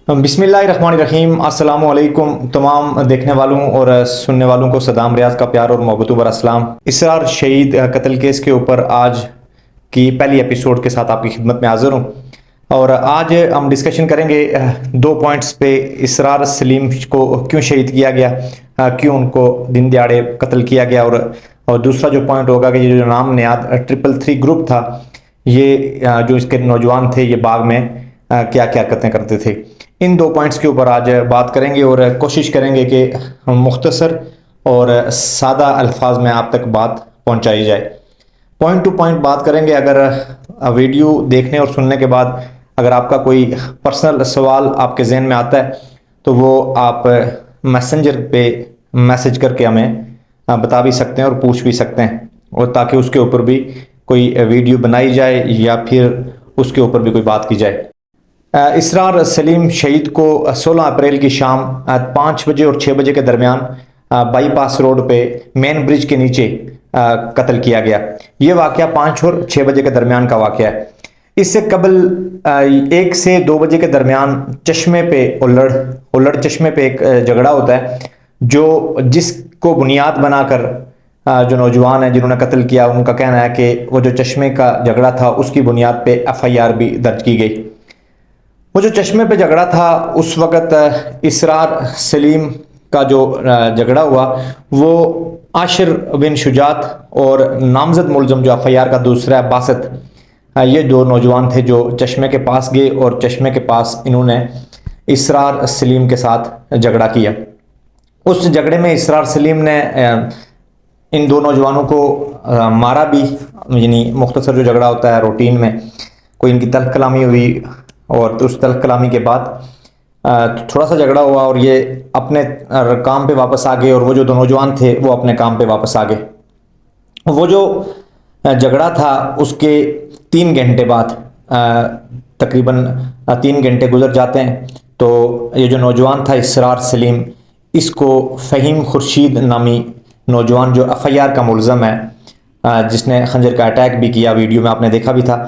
بسم اللہ الرحمن الرحیم۔ السلام علیکم تمام دیکھنے والوں اور سننے والوں کو صدام ریاض کا پیار اور محبت بر اسلام۔ اسرار شہید قتل کیس کے اوپر آج کی پہلی ایپیسوڈ کے ساتھ آپ کی خدمت میں حاضر ہوں، اور آج ہم ڈسکشن کریں گے دو پوائنٹس پہ۔ اسرار سلیم کو کیوں شہید کیا گیا، کیوں ان کو دن دیہڑے قتل کیا گیا، اور دوسرا جو پوائنٹ ہوگا کہ یہ جو نام نیاد 333 گروپ تھا، یہ جو اس کے نوجوان تھے یہ باغ میں کیا کیا حرکتیں کرتے تھے۔ ان دو پوائنٹس کے اوپر آج بات کریں گے اور کوشش کریں گے کہ مختصر اور سادہ الفاظ میں آپ تک بات پہنچائی جائے۔ پوائنٹ ٹو پوائنٹ بات کریں گے۔ اگر ویڈیو دیکھنے اور سننے کے بعد اگر آپ کا کوئی پرسنل سوال آپ کے ذہن میں آتا ہے تو وہ آپ میسنجر پہ میسج کر کے ہمیں بتا بھی سکتے ہیں اور پوچھ بھی سکتے ہیں، اور تاکہ اس کے اوپر بھی کوئی ویڈیو بنائی جائے یا پھر اس کے اوپر بھی کوئی بات کی جائے۔ اسرار سلیم شہید کو 16 اپریل کی شام 5 بجے اور 6 بجے کے درمیان بائی پاس روڈ پہ مین برج کے نیچے قتل کیا گیا۔ یہ واقعہ 5 اور 6 بجے کے درمیان کا واقعہ ہے۔ اس سے قبل 1 سے 2 بجے کے درمیان چشمے پہ الڑ چشمے پہ ایک جھگڑا ہوتا ہے، جس کو بنیاد بنا کر جو نوجوان ہیں جنہوں نے قتل کیا ان کا کہنا ہے کہ وہ جو چشمے کا جھگڑا تھا اس کی بنیاد پہ FIR بھی درج کی گئی۔ وہ جو چشمے پہ جھگڑا تھا اس وقت اسرار سلیم کا جو جھگڑا ہوا وہ عاشر بن شجاعت اور نامزد ملزم جو FIR کا دوسرا ہے باسط، یہ دو نوجوان تھے جو چشمے کے پاس گئے اور چشمے کے پاس انہوں نے اسرار سلیم کے ساتھ جھگڑا کیا۔ اس جھگڑے میں اسرار سلیم نے ان دو نوجوانوں کو مارا بھی، یعنی مختصر جو جھگڑا ہوتا ہے روٹین میں کوئی ان کی تلخ کلامی ہوئی، اور اس تلخ کلامی کے بعد تھوڑا سا جھگڑا ہوا اور یہ اپنے کام پہ واپس آ گئے، اور وہ جو دو نوجوان تھے وہ اپنے کام پہ واپس آ گئے۔ وہ جو جھگڑا تھا اس کے 3 گھنٹے بعد، تقریباً 3 گھنٹے گزر جاتے ہیں تو یہ جو نوجوان تھا اسرار سلیم، اس کو فہیم خورشید نامی نوجوان جو FIR کا ملزم ہے، جس نے خنجر کا اٹیک بھی کیا، ویڈیو میں آپ نے دیکھا بھی تھا،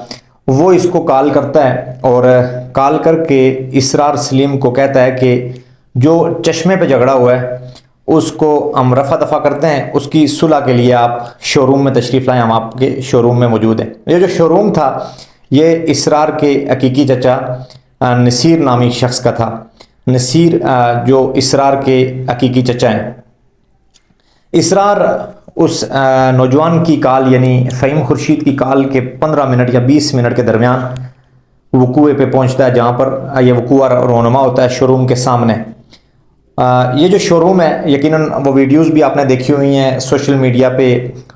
وہ اس کو کال کرتا ہے اور کال کر کے اسرار سلیم کو کہتا ہے کہ جو چشمے پہ جھگڑا ہوا ہے اس کو ہم رفع دفع کرتے ہیں، اس کی صلح کے لیے آپ شو روم میں تشریف لائیں، ہم آپ کے شو روم میں موجود ہیں۔ یہ جو شو روم تھا یہ اسرار کے حقیقی چچا نصیر نامی شخص کا تھا۔ نصیر جو اسرار کے حقیقی چچا ہیں۔ اسرار اس نوجوان کی کال یعنی فہیم خورشید کی کال کے 15 منٹ یا 20 منٹ کے درمیان وقوع پہ پہنچتا ہے، جہاں پر یہ وقوع رونما ہوتا ہے شو روم کے سامنے۔ یہ جو شو روم ہے یقیناً وہ ویڈیوز بھی آپ نے دیکھی ہوئی ہیں سوشل میڈیا پہ،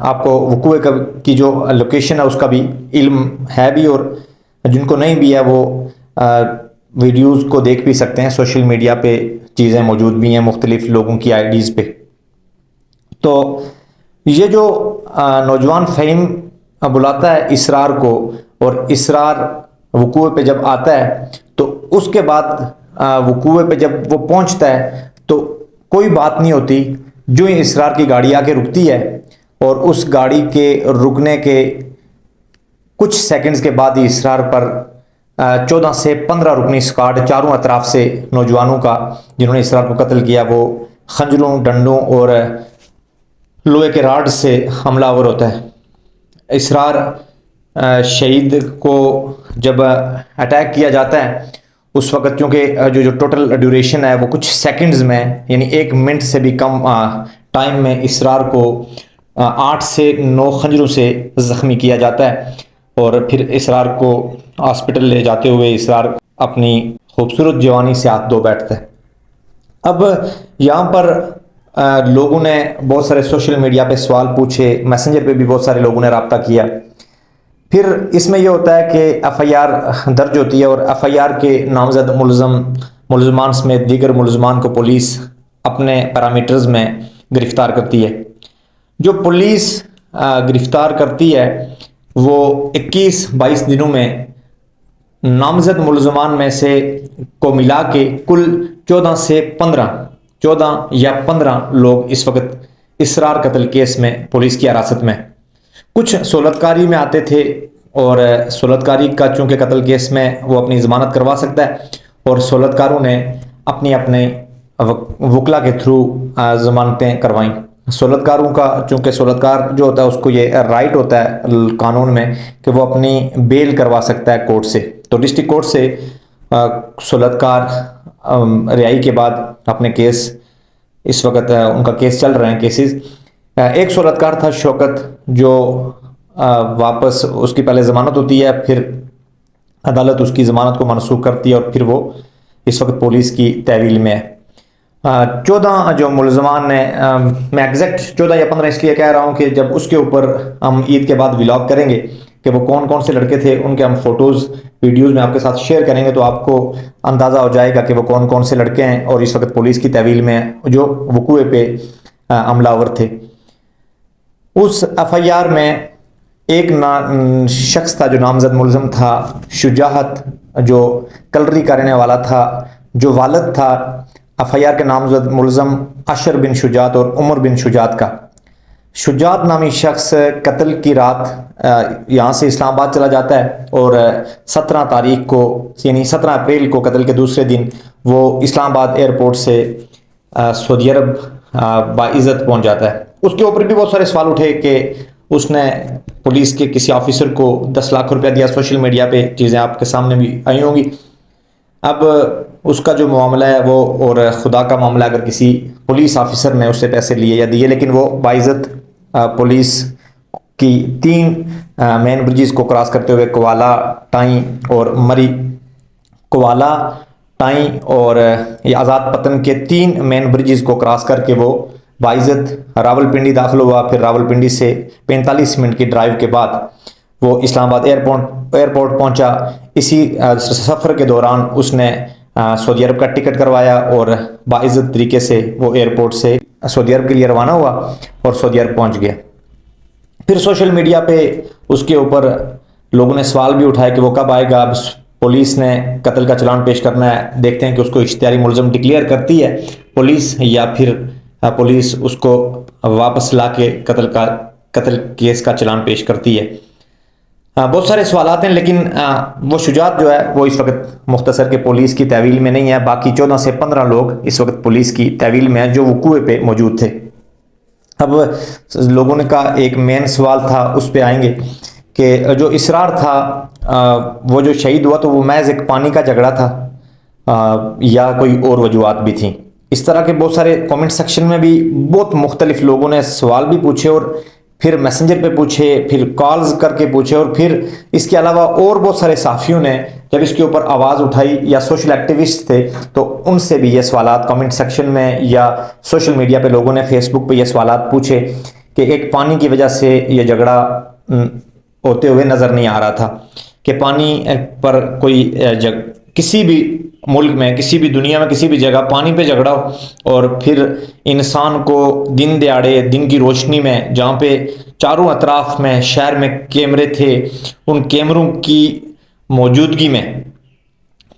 آپ کو وقوع کی جو لوکیشن ہے اس کا بھی علم ہے بھی، اور جن کو نہیں بھی ہے وہ ویڈیوز کو دیکھ بھی سکتے ہیں، سوشل میڈیا پہ چیزیں موجود بھی ہیں مختلف لوگوں کی IDs پہ۔ تو یہ جو نوجوان فہیم بلاتا ہے اسرار کو، اور اسرار وقوع پہ جب آتا ہے تو اس کے بعد وقوع پہ جب وہ پہنچتا ہے تو کوئی بات نہیں ہوتی، جو ہی اسرار کی گاڑی آ کے رکتی ہے اور اس گاڑی کے رکنے کے کچھ سیکنڈز کے بعد ہی اسرار پر 14 سے 15 رکنی اسکواڈ چاروں اطراف سے نوجوانوں کا جنہوں نے اسرار کو قتل کیا وہ خنجروں، ڈنڈوں اور لوہے کے راڈ سے حملہ آور ہوتا ہے۔ اسرار شہید کو جب اٹیک کیا جاتا ہے اس وقت چونکہ جو ٹوٹل ڈیوریشن ہے وہ کچھ سیکنڈز میں یعنی 1 منٹ سے بھی کم ٹائم میں اسرار کو 8 سے 9 خنجروں سے زخمی کیا جاتا ہے، اور پھر اسرار کو ہاسپٹل لے جاتے ہوئے اسرار اپنی خوبصورت جوانی سے ہاتھ دھو بیٹھتا ہے۔ اب یہاں پر لوگوں نے بہت سارے سوشل میڈیا پہ سوال پوچھے، میسنجر پہ بھی بہت سارے لوگوں نے رابطہ کیا۔ پھر اس میں یہ ہوتا ہے کہ FIR درج ہوتی ہے، اور FIR کے نامزد ملزمان سمیت دیگر ملزمان کو پولیس اپنے پیرامیٹرز میں گرفتار کرتی ہے۔ جو پولیس گرفتار کرتی ہے وہ 21-22 دنوں میں نامزد ملزمان میں سے کو ملا کے کل 14 یا 15 لوگ اس وقت اسرار قتل کیس میں پولیس کی حراست میں۔ کچھ سہولت کاری میں آتے تھے، اور سہولت کاری کا چونکہ قتل کیس میں وہ اپنی ضمانت کروا سکتا ہے، اور سہولتکاروں نے اپنی اپنے وکلا کے تھرو ضمانتیں کروائیں۔ سہولتکاروں کا، چونکہ سہولتکار جو ہوتا ہے اس کو یہ رائٹ ہوتا ہے قانون میں کہ وہ اپنی بیل کروا سکتا ہے کورٹ سے، تو ڈسٹرکٹ کورٹ سے سہولتکار رہائی کے بعد اپنے کیس، اس وقت ان کا کیس چل رہے ہیں کیسز۔ ایک سہولتکار تھا شوکت، جو واپس اس کی پہلے ضمانت ہوتی ہے، پھر عدالت اس کی ضمانت کو منسوخ کرتی ہے اور پھر وہ اس وقت پولیس کی تحویل میں ہے۔ 14 جو ملزمان نے، میں ایگزیکٹ 14 یا 15 اس لیے کہہ رہا ہوں کہ جب اس کے اوپر ہم عید کے بعد ولاگ کریں گے کہ وہ کون کون سے لڑکے تھے، ان کے ہم فوٹوز ویڈیوز میں آپ کے ساتھ شیئر کریں گے، تو آپ کو اندازہ ہو جائے گا کہ وہ کون کون سے لڑکے ہیں اور اس وقت پولیس کی تحویل میں جو وقوع پہ عملہ آور تھے۔ اس ایف آئی آر میں ایک شخص تھا جو نامزد ملزم تھا، شجاعت، جو کلری کا رہنے والا تھا، جو والد تھا ایف آئی آر کے نامزد ملزم اشر بن شجاعت اور عمر بن شجاعت کا۔ شجاعت نامی شخص قتل کی رات یہاں سے اسلام آباد چلا جاتا ہے اور 17 تاریخ کو، یعنی 17 اپریل کو قتل کے دوسرے دن وہ اسلام آباد ایئرپورٹ سے سعودی عرب باعزت پہنچ جاتا ہے۔ اس کے اوپر بھی بہت سارے سوال اٹھے کہ اس نے پولیس کے کسی آفیسر کو 10 لاکھ روپیہ دیا، سوشل میڈیا پہ چیزیں آپ کے سامنے بھی آئی ہوں گی۔ اب اس کا جو معاملہ ہے وہ، اور خدا کا معاملہ، اگر کسی پولیس آفیسر نے اس سے پیسے لیے یا دیے، لیکن وہ باعزت پولیس کی 3 مین برجز کو کراس کرتے ہوئے کوالا، ٹائیں اور مری، کوالا، ٹائیں اور یہ آزاد پتن کے 3 مین برجز کو کراس کر کے وہ باعزت راولپنڈی داخل ہوا۔ پھر راولپنڈی سے 45 منٹ کی ڈرائیو کے بعد وہ اسلام آباد ایئرپورٹ پہنچا۔ اسی سفر کے دوران اس نے سعودی عرب کا ٹکٹ کروایا اور باعزت طریقے سے وہ ایئرپورٹ سے سعودی عرب کے لیے روانہ ہوا اور سعودی عرب پہنچ گیا۔ پھر سوشل میڈیا پہ اس کے اوپر لوگوں نے سوال بھی اٹھائے کہ وہ کب آئے گا۔ اب پولیس نے قتل کا چلان پیش کرنا ہے، دیکھتے ہیں کہ اس کو اشتہاری ملزم ڈکلیئر کرتی ہے پولیس یا پھر پولیس اس کو واپس لا کے قتل کیس کا چلان پیش کرتی ہے۔ بہت سارے سوالات ہیں، لیکن وہ شجاعت جو ہے وہ اس وقت مختصر کے پولیس کی تحویل میں نہیں ہے۔ باقی 14 سے 15 لوگ اس وقت پولیس کی تحویل میں ہیں جو وقوع پہ موجود تھے۔ اب لوگوں نے کہا، ایک مین سوال تھا، اس پہ آئیں گے کہ جو اسرار تھا، وہ جو شہید ہوا تو وہ محض ایک پانی کا جھگڑا تھا یا کوئی اور وجوہات بھی تھیں؟ اس طرح کے بہت سارے کامنٹ سیکشن میں بھی بہت مختلف لوگوں نے سوال بھی پوچھے اور پھر میسنجر پہ پوچھے، پھر کالز کر کے پوچھے، اور پھر اس کے علاوہ اور بہت سارے صحافیوں نے جب اس کے اوپر آواز اٹھائی یا سوشل ایکٹیوسٹ تھے تو ان سے بھی یہ سوالات کامنٹ سیکشن میں یا سوشل میڈیا پہ لوگوں نے فیس بک پہ یہ سوالات پوچھے کہ ایک پانی کی وجہ سے یہ جھگڑا ہوتے ہوئے نظر نہیں آ رہا تھا کہ پانی پر کوئی کسی بھی ملک میں، کسی بھی دنیا میں، کسی بھی جگہ پانی پہ جھگڑا ہو اور پھر انسان کو دن دیہڑے دن کی روشنی میں، جہاں پہ چاروں اطراف میں شہر میں کیمرے تھے، ان کیمروں کی موجودگی میں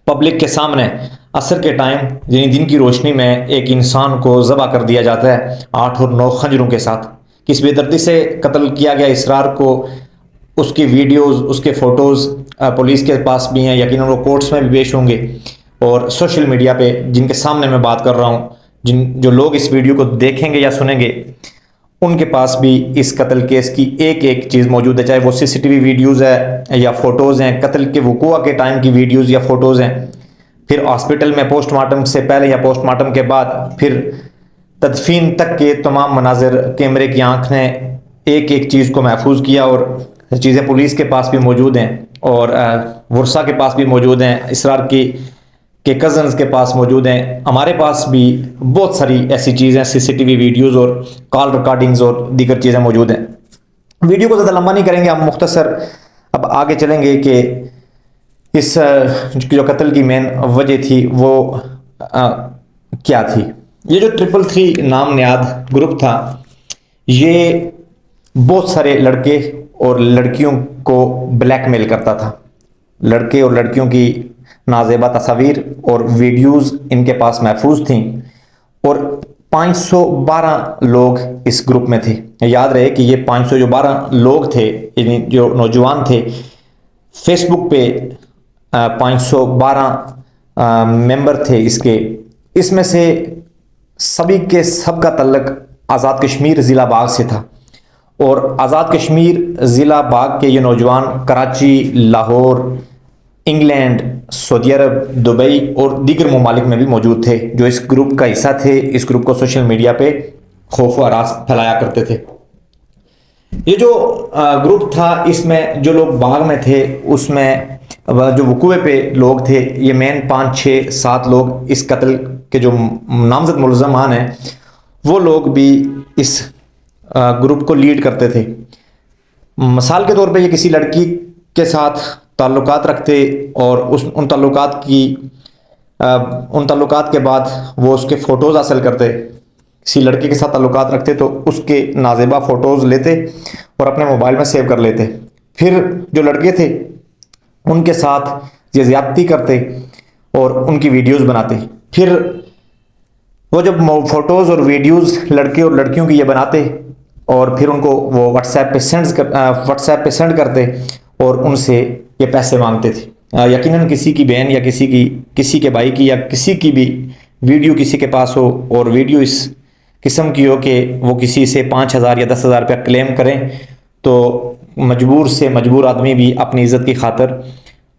پبلک کے سامنے عصر کے ٹائم یعنی دن کی روشنی میں ایک انسان کو ذبح کر دیا جاتا ہے 8 اور 9 خنجروں کے ساتھ۔ کس بے دردی سے قتل کیا گیا اسرار کو، اس کی ویڈیوز، اس کے فوٹوز پولیس کے پاس بھی ہیں، یقیناً وہ کورٹس میں بھی پیش ہوں گے، اور سوشل میڈیا پہ جن کے سامنے میں بات کر رہا ہوں، جو لوگ اس ویڈیو کو دیکھیں گے یا سنیں گے، ان کے پاس بھی اس قتل کیس کی ایک ایک چیز موجود ہے، چاہے وہ سی سی ٹی وی ویڈیوز ہے یا فوٹوز ہیں، قتل کے وقوع کے ٹائم کی ویڈیوز یا فوٹوز ہیں، پھر ہاسپٹل میں پوسٹ مارٹم سے پہلے یا پوسٹ مارٹم کے بعد، پھر تدفین تک کے تمام مناظر کیمرے کی آنکھ نے ایک ایک چیز کو محفوظ کیا، اور چیزیں پولیس کے پاس بھی موجود ہیں اور ورثا کے پاس بھی موجود ہیں، اسرار کے کزنز کے پاس موجود ہیں، ہمارے پاس بھی بہت ساری ایسی چیزیں، سی سی ٹی وی ویڈیوز اور کال ریکارڈنگز اور دیگر چیزیں موجود ہیں۔ ویڈیو کو زیادہ لمبا نہیں کریں گے، ہم مختصر اب آگے چلیں گے کہ اس جو قتل کی مین وجہ تھی وہ کیا تھی۔ یہ جو 333 نام نیاد گروپ تھا، یہ بہت سارے لڑکے اور لڑکیوں کو بلیک میل کرتا تھا۔ لڑکے اور لڑکیوں کی نازیبا تصاویر اور ویڈیوز ان کے پاس محفوظ تھیں، اور 512 لوگ اس گروپ میں تھے۔ یاد رہے کہ یہ 512 لوگ تھے، یعنی جو نوجوان تھے، فیس بک پہ 512 ممبر تھے اس میں سے سبھی کے سب کا تعلق آزاد کشمیر ضلع باغ سے تھا، اور آزاد کشمیر ضلع باغ کے یہ نوجوان کراچی، لاہور، انگلینڈ، سعودی عرب، دبئی اور دیگر ممالک میں بھی موجود تھے، جو اس گروپ کا حصہ تھے۔ اس گروپ کو سوشل میڈیا پہ خوف و ہراس پھیلایا کرتے تھے۔ یہ جو گروپ تھا، اس میں جو لوگ باغ میں تھے، اس میں جو وقوع پہ لوگ تھے، یہ مین 5 6 7 لوگ اس قتل کے جو نامزد ملزمان ہیں، وہ لوگ بھی اس گروپ کو لیڈ کرتے تھے۔ مثال کے طور پہ یہ کسی لڑکی کے ساتھ تعلقات رکھتے، اور ان تعلقات کے بعد وہ اس کے فوٹوز حاصل کرتے۔ کسی لڑکے کے ساتھ تعلقات رکھتے تو اس کے نازیبہ فوٹوز لیتے اور اپنے موبائل میں سیو کر لیتے، پھر جو لڑکے تھے ان کے ساتھ یہ زیادتی کرتے اور ان کی ویڈیوز بناتے۔ پھر وہ جب فوٹوز اور ویڈیوز لڑکے اور لڑکیوں کی یہ بناتے اور پھر ان کو وہ واٹس ایپ پہ سینڈ کرتے اور ان سے یہ پیسے مانگتے تھے۔ یقیناً کسی کی بہن یا کسی کے بھائی کی یا کسی کی بھی ویڈیو کسی کے پاس ہو، اور ویڈیو اس قسم کی ہو کہ وہ کسی سے 5,000 یا 10,000 روپیہ کلیم کریں، تو مجبور آدمی بھی اپنی عزت کی خاطر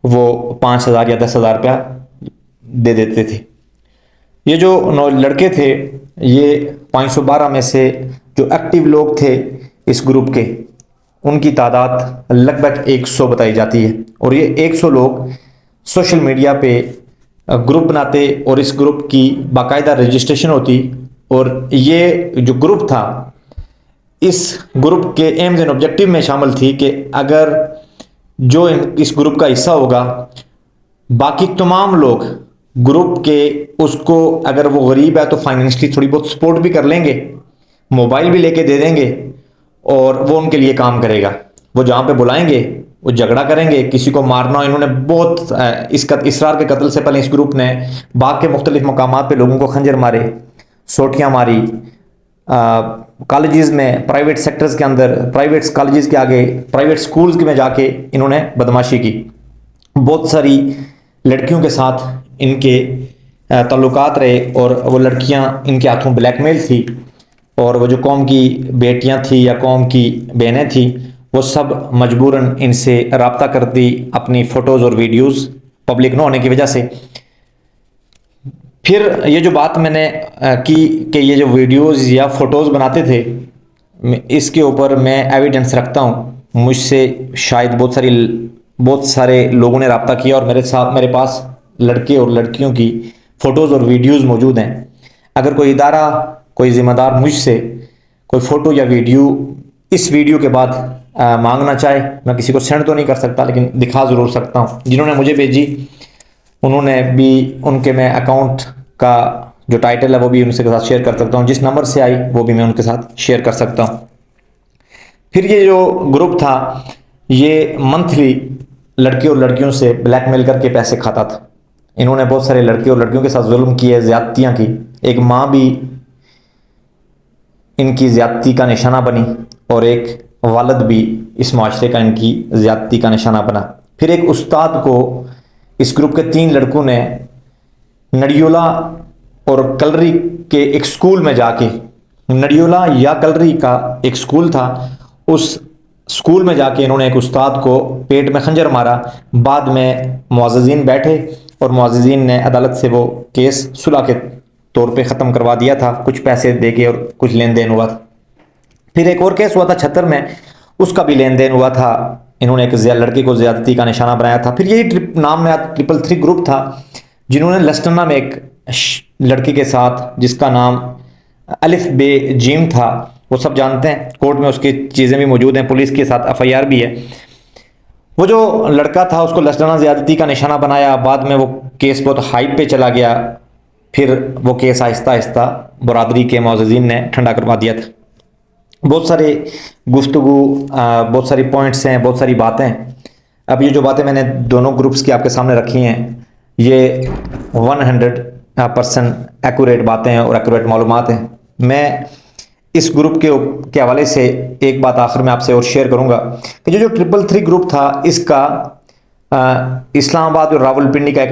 وہ 5,000 یا 10,000 روپیہ دے دیتے تھے۔ یہ جو لڑکے تھے، یہ 512 میں سے جو ایکٹیو لوگ تھے اس گروپ کے، ان کی تعداد لگ بھگ 100 بتائی جاتی ہے، اور یہ 100 لوگ سوشل میڈیا پہ گروپ بناتے اور اس گروپ کی باقاعدہ رجسٹریشن ہوتی، اور یہ جو گروپ تھا، اس گروپ کے ایمز اینڈ آبجیکٹیو میں شامل تھی کہ اگر جو اس گروپ کا حصہ ہوگا، باقی تمام لوگ گروپ کے اس کو، اگر وہ غریب ہے تو فائنینشلی تھوڑی بہت سپورٹ بھی کر لیں گے، موبائل بھی لے کے دے دیں گے، اور وہ ان کے لیے کام کرے گا۔ وہ جہاں پہ بلائیں گے وہ جھگڑا کریں گے، کسی کو مارنا۔ انہوں نے بہت اسرار کے قتل سے پہلے اس گروپ نے باغ کے مختلف مقامات پہ لوگوں کو خنجر مارے، سوٹیاں ماری، کالجز میں، پرائیویٹ سیکٹرز کے اندر، پرائیویٹ کالجز کے آگے، پرائیویٹ سکولز میں جا کے انہوں نے بدماشی کی۔ بہت ساری لڑکیوں کے ساتھ ان کے تعلقات رہے، اور وہ لڑکیاں ان کے ہاتھوں بلیک میل تھی، اور وہ جو قوم کی بیٹیاں تھیں یا قوم کی بہنیں تھیں، وہ سب مجبوراً ان سے رابطہ کرتی اپنی فوٹوز اور ویڈیوز پبلک نہ ہونے کی وجہ سے۔ پھر یہ جو بات میں نے کی کہ یہ جو ویڈیوز یا فوٹوز بناتے تھے، اس کے اوپر میں ایویڈنس رکھتا ہوں۔ مجھ سے شاید بہت سارے لوگوں نے رابطہ کیا، اور میرے پاس لڑکے اور لڑکیوں کی فوٹوز اور ویڈیوز موجود ہیں۔ اگر کوئی ادارہ، کوئی ذمہ دار مجھ سے کوئی فوٹو یا ویڈیو اس ویڈیو کے بعد مانگنا چاہے، میں کسی کو سینڈ تو نہیں کر سکتا، لیکن دکھا ضرور سکتا ہوں۔ جنہوں نے مجھے بھیجی، انہوں نے بھی، ان کے میں اکاؤنٹ کا جو ٹائٹل ہے وہ بھی ان کے ساتھ شیئر کر سکتا ہوں، جس نمبر سے آئی وہ بھی میں ان کے ساتھ شیئر کر سکتا ہوں۔ پھر یہ جو گروپ تھا، یہ منتھلی لڑکے اور لڑکیوں سے بلیک میل کر کے پیسے کھاتا تھا۔ انہوں نے بہت سارے لڑکے اور لڑکیوں کے ساتھ ظلم کیے، زیادتیاں کی۔ ایک ماں بھی ان کی زیادتی کا نشانہ بنی، اور ایک والد بھی اس معاشرے کا ان کی زیادتی کا نشانہ بنا۔ پھر ایک استاد کو اس گروپ کے 3 لڑکوں نے نڑیولہ اور کلری کے ایک سکول میں جا کے، نڑیولہ یا کلری کا ایک سکول تھا، اس سکول میں جا کے انہوں نے ایک استاد کو پیٹ میں خنجر مارا۔ بعد میں معززین بیٹھے، اور معززین نے عدالت سے وہ کیس صلح کے طور پہ ختم کروا دیا تھا، کچھ پیسے دے کے اور کچھ لین دین ہوا تھا۔ پھر ایک اور کیس ہوا تھا چھتر میں، اس کا بھی لین دین ہوا تھا، انہوں نے ایک لڑکے کو زیادتی کا نشانہ بنایا تھا۔ پھر یہی نام میں 333 گروپ تھا، جنہوں نے لسٹنہ میں ایک لڑکی کے ساتھ، جس کا نام الف بے جیم تھا، وہ سب جانتے ہیں، کورٹ میں اس کی چیزیں بھی موجود ہیں، پولیس کے ساتھ FIR بھی ہے۔ وہ جو لڑکا تھا اس کو لسٹنہ زیادتی کا نشانہ بنایا، بعد میں وہ کیس بہت ہائپ پہ چلا گیا، پھر وہ کیس آہستہ آہستہ برادری کے معززین نے ٹھنڈا کروا دیا تھا۔ بہت سارے گفتگو، بہت ساری پوائنٹس ہیں، بہت ساری باتیں۔ اب یہ جو باتیں میں نے دونوں گروپس کی آپ کے سامنے رکھی ہیں، یہ 100% ایکوریٹ باتیں ہیں اور ایکوریٹ معلومات ہیں۔ میں اس گروپ کے حوالے سے ایک بات آخر میں آپ سے اور شیئر کروں گا کہ جو 333 گروپ تھا، اس کا اسلام آباد اور راول پنڈی کا ایک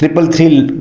333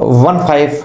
15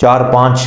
4-5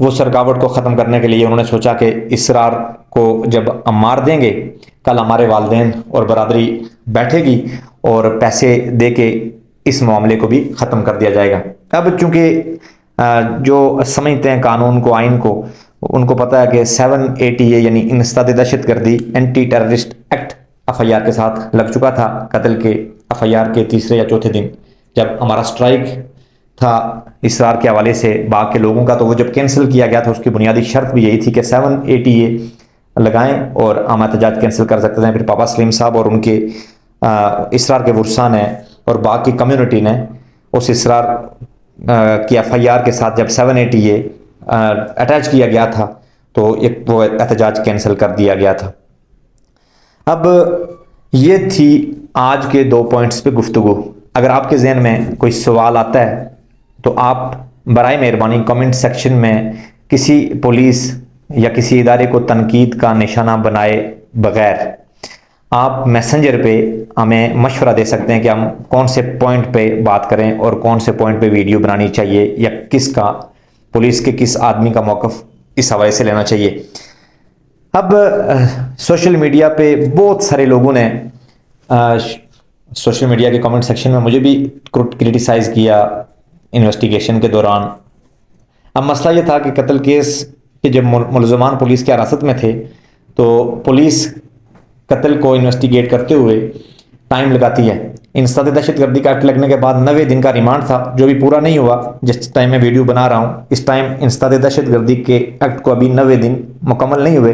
وہ اس رکاوٹ کو ختم کرنے کے لیے انہوں نے سوچا کہ اسرار کو جب ہم مار دیں گے کل ہمارے والدین اور برادری بیٹھے گی اور پیسے دے کے اس معاملے کو بھی ختم کر دیا جائے گا۔ اب چونکہ جو سمجھتے ہیں قانون کو، آئین کو، ان کو پتہ ہے کہ 780A یعنی انسداد دہشت گردی اینٹی ٹیررسٹ ایکٹ FIR کے ساتھ لگ چکا تھا قتل کے FIR کے تیسرے یا چوتھے دن جب ہمارا سٹرائک تھا اسرار کے حوالے سے باغ کے لوگوں کا، تو وہ جب کینسل کیا گیا تھا اس کی بنیادی شرط بھی یہی تھی کہ 780A لگائیں اور ہم احتجاج کینسل کر سکتے ہیں۔ پھر پاپا سلیم صاحب اور ان کے اسرار کے ورثاء نے اور باغ کی کمیونٹی نے اس اسرار کی FIR کے ساتھ جب 780A اٹیچ کیا گیا تھا تو وہ احتجاج کینسل کر دیا گیا تھا۔ اب یہ تھی آج کے 2 پوائنٹس پہ گفتگو۔ اگر آپ کے ذہن میں کوئی سوال آتا ہے تو آپ برائے مہربانی کمنٹ سیکشن میں کسی پولیس یا کسی ادارے کو تنقید کا نشانہ بنائے بغیر آپ میسنجر پہ ہمیں مشورہ دے سکتے ہیں کہ ہم کون سے پوائنٹ پہ بات کریں اور کون سے پوائنٹ پہ ویڈیو بنانی چاہیے یا کس کا، پولیس کے کس آدمی کا موقف اس حوالے سے لینا چاہیے۔ اب سوشل میڈیا پہ بہت سارے لوگوں نے سوشل میڈیا کے کمنٹ سیکشن میں مجھے بھی کرٹیسائز کیا انویسٹیگیشن کے دوران۔ اب مسئلہ یہ تھا کہ قتل کیس کے جب ملزمان پولیس کی حراست میں تھے تو پولیس قتل کو انویسٹیگیٹ کرتے ہوئے ٹائم لگاتی ہے۔ انسداد دہشت گردی کا ایکٹ لگنے کے بعد 90 دن کا ریمانڈ تھا جو بھی پورا نہیں ہوا۔ جس ٹائم میں ویڈیو بنا رہا ہوں اس ٹائم انسداد دہشت گردی کے ایکٹ کو ابھی 90 دن مکمل نہیں ہوئے،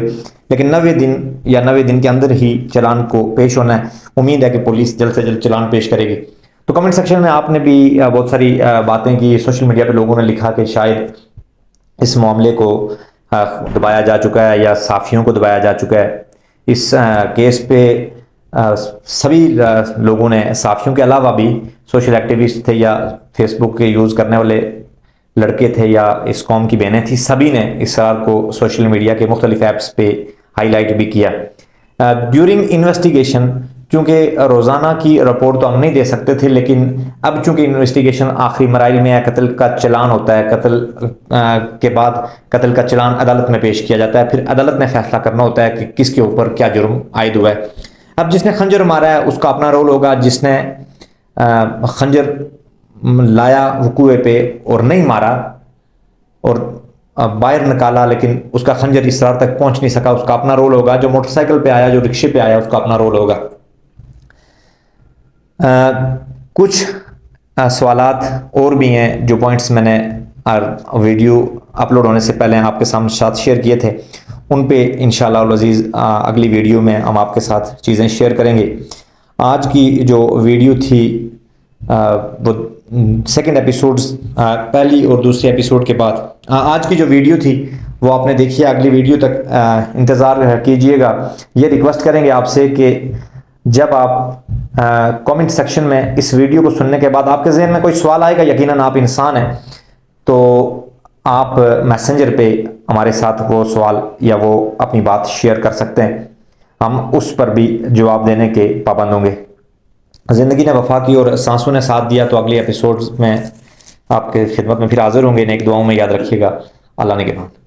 لیکن 90 دن یا 90 دن کے اندر ہی چلان کو پیش ہونا ہے۔ امید ہے کہ پولیس جلد سے جلد چلان پیش کرے گی۔ تو کمنٹ سیکشن میں آپ نے بھی بہت ساری باتیں کی۔ سوشل میڈیا پہ لوگوں نے لکھا کہ شاید اس معاملے کو دبایا جا چکا ہے یا صحافیوں کو دبایا جا چکا ہے۔ اس کیس پہ سبھی لوگوں نے، صحافیوں کے علاوہ بھی سوشل ایکٹیوسٹ تھے یا فیس بک کے یوز کرنے والے لڑکے تھے یا اس قوم کی بہنیں تھیں، سبھی نے اسرار کو سوشل میڈیا کے مختلف ایپس پہ ہائی لائٹ بھی کیا۔ ڈیورنگ انویسٹیگیشن، چونکہ روزانہ کی رپورٹ تو ہم نہیں دے سکتے تھے، لیکن اب چونکہ انویسٹیگیشن آخری مراحل میں ہے، قتل کا چلان ہوتا ہے، قتل کے بعد قتل کا چلان عدالت میں پیش کیا جاتا ہے، پھر عدالت نے فیصلہ کرنا ہوتا ہے کہ کس کے اوپر کیا جرم عائد ہوا ہے۔ اب جس نے خنجر مارا ہے اس کا اپنا رول ہوگا، جس نے خنجر لایا وقوع پہ اور نہیں مارا اور باہر نکالا لیکن اس کا خنجر اسرار تک پہنچ نہیں سکا، اس کا اپنا رول ہوگا۔ جو موٹر سائیکل پہ آیا، جو رکشے پہ آیا، اس کا اپنا رول ہوگا۔ کچھ سوالات اور بھی ہیں جو پوائنٹس میں نے ویڈیو اپلوڈ ہونے سے پہلے آپ کے ساتھ شیئر کیے تھے، ان پہ انشاءاللہ العزیز اگلی ویڈیو میں ہم آپ کے ساتھ چیزیں شیئر کریں گے۔ آج کی جو ویڈیو تھی وہ سیکنڈ ایپیسوڈز، پہلی اور دوسری ایپیسوڈ کے بعد آج کی جو ویڈیو تھی وہ آپ نے دیکھی ہے۔ اگلی ویڈیو تک انتظار کیجئے گا۔ یہ ریکویسٹ کریں گے آپ سے کہ جب آپ کامنٹ سیکشن میں اس ویڈیو کو سننے کے بعد آپ کے ذہن میں کوئی سوال آئے گا، یقیناً آپ انسان ہیں، تو آپ میسنجر پہ ہمارے ساتھ وہ سوال یا وہ اپنی بات شیئر کر سکتے ہیں، ہم اس پر بھی جواب دینے کے پابند ہوں گے۔ زندگی نے وفا کی اور سانسوں نے ساتھ دیا، تو اگلے ایپیسوڈز میں آپ کے خدمت میں پھر حاضر ہوں گے۔ نیک دعاؤں میں یاد رکھیے گا۔ اللہ نے کے بعد